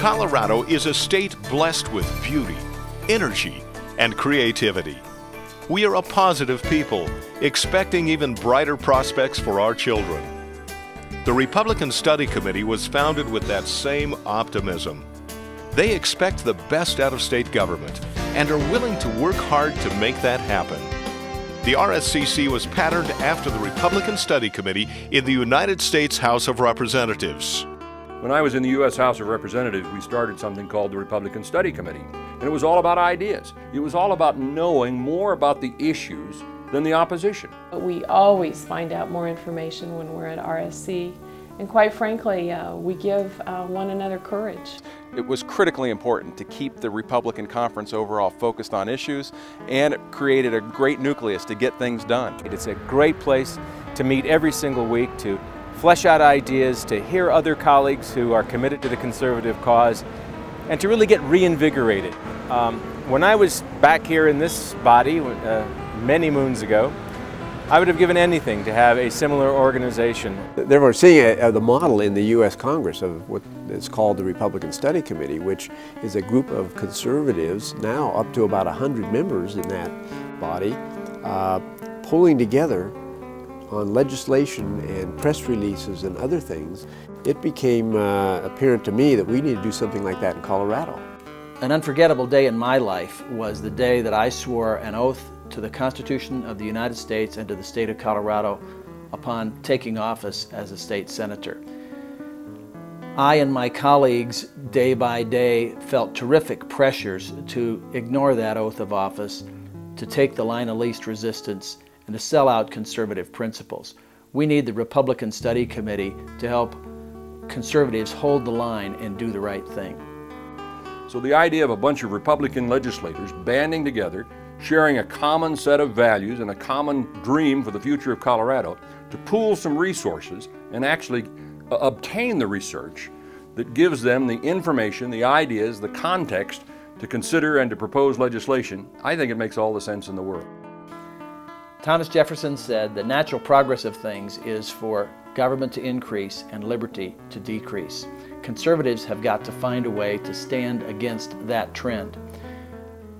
Colorado is a state blessed with beauty, energy, and creativity. We are a positive people, expecting even brighter prospects for our children. The Republican Study Committee was founded with that same optimism. They expect the best out of state government and are willing to work hard to make that happen. The RSCC was patterned after the Republican Study Committee in the United States House of Representatives. When I was in the U.S. House of Representatives, we started something called the Republican Study Committee, and it was all about ideas. It was all about knowing more about the issues than the opposition. We always find out more information when we're at RSC, and quite frankly, we give one another courage. It was critically important to keep the Republican conference overall focused on issues, and it created a great nucleus to get things done. It's a great place to meet every single week, to flesh out ideas, to hear other colleagues who are committed to the conservative cause, and to really get reinvigorated. When I was back here in this body many moons ago, I would have given anything to have a similar organization. They were seeing the model in the U.S. Congress of what is called the Republican Study Committee, which is a group of conservatives, now up to about 100 members in that body, pulling together on legislation and press releases and other things. It became apparent to me that we need to do something like that in Colorado. An unforgettable day in my life was the day that I swore an oath to the Constitution of the United States and to the state of Colorado upon taking office as a state senator. I and my colleagues day by day felt terrific pressures to ignore that oath of office, to take the line of least resistance, and to sell out conservative principles. We need the Republican Study Committee to help conservatives hold the line and do the right thing. So the idea of a bunch of Republican legislators banding together, sharing a common set of values and a common dream for the future of Colorado, to pool some resources and actually obtain the research that gives them the information, the ideas, the context to consider and to propose legislation, I think it makes all the sense in the world. Thomas Jefferson said the natural progress of things is for government to increase and liberty to decrease. Conservatives have got to find a way to stand against that trend.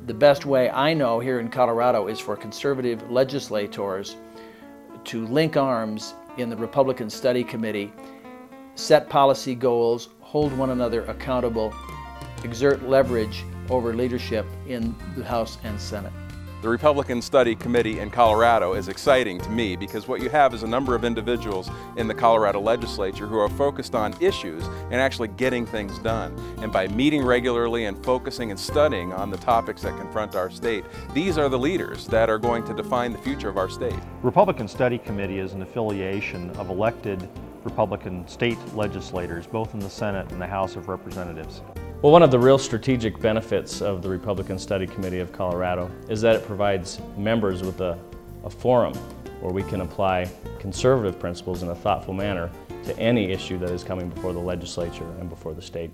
The best way I know here in Colorado is for conservative legislators to link arms in the Republican Study Committee, set policy goals, hold one another accountable, exert leverage over leadership in the House and Senate. The Republican Study Committee in Colorado is exciting to me because what you have is a number of individuals in the Colorado legislature who are focused on issues and actually getting things done. And by meeting regularly and focusing and studying on the topics that confront our state, these are the leaders that are going to define the future of our state. Republican Study Committee is an affiliation of elected Republican state legislators, both in the Senate and the House of Representatives. Well, one of the real strategic benefits of the Republican Study Committee of Colorado is that it provides members with a forum where we can apply conservative principles in a thoughtful manner to any issue that is coming before the legislature and before the state.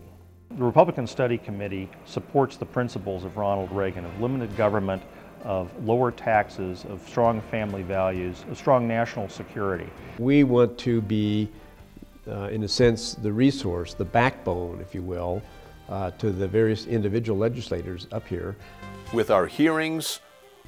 The Republican Study Committee supports the principles of Ronald Reagan, of limited government, of lower taxes, of strong family values, of strong national security. We want to be, in a sense, the resource, the backbone, if you will, to the various individual legislators up here. With our hearings,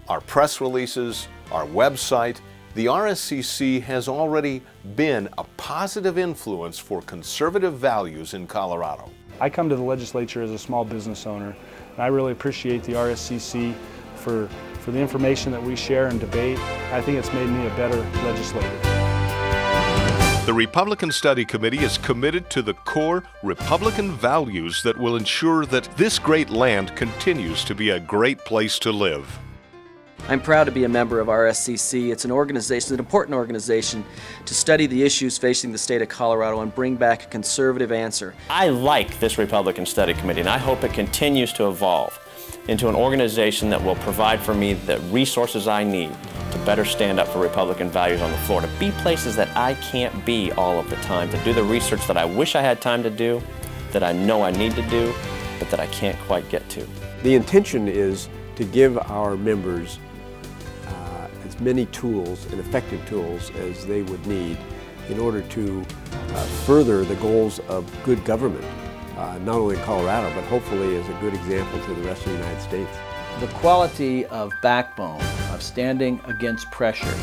our press releases, our website, the RSCC has already been a positive influence for conservative values in Colorado. I come to the legislature as a small business owner, and I really appreciate the RSCC for the information that we share and debate. I think it's made me a better legislator. The Republican Study Committee is committed to the core Republican values that will ensure that this great land continues to be a great place to live. I'm proud to be a member of RSCC. It's an organization, an important organization to study the issues facing the state of Colorado and bring back a conservative answer. I like this Republican Study Committee, and I hope it continues to evolve into an organization that will provide for me the resources I need to better stand up for Republican values on the floor, to be places that I can't be all of the time, to do the research that I wish I had time to do, that I know I need to do, but that I can't quite get to. The intention is to give our members as many tools and effective tools as they would need in order to further the goals of good government not only in Colorado, but hopefully as a good example to the rest of the United States. The quality of backbone, of standing against pressure,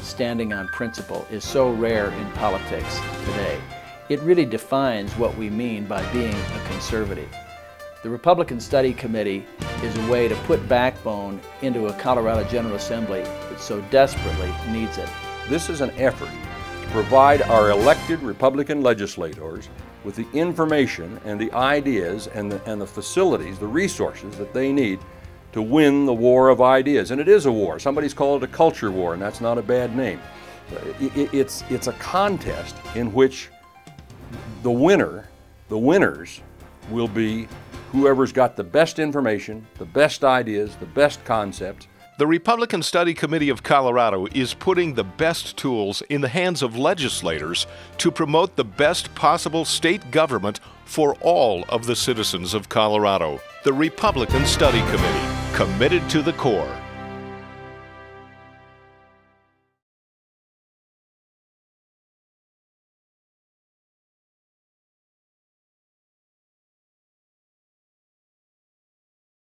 standing on principle, is so rare in politics today. It really defines what we mean by being a conservative. The Republican Study Committee is a way to put backbone into a Colorado General Assembly that so desperately needs it. This is an effort to provide our elected Republican legislators with the information and the ideas and the facilities, the resources that they need to win the war of ideas. And it is a war. Somebody's called it a culture war, and that's not a bad name. It's a contest in which the winners will be whoever's got the best information, the best ideas, the best concepts. The Republican Study Committee of Colorado is putting the best tools in the hands of legislators to promote the best possible state government for all of the citizens of Colorado. The Republican Study Committee, committed to the core.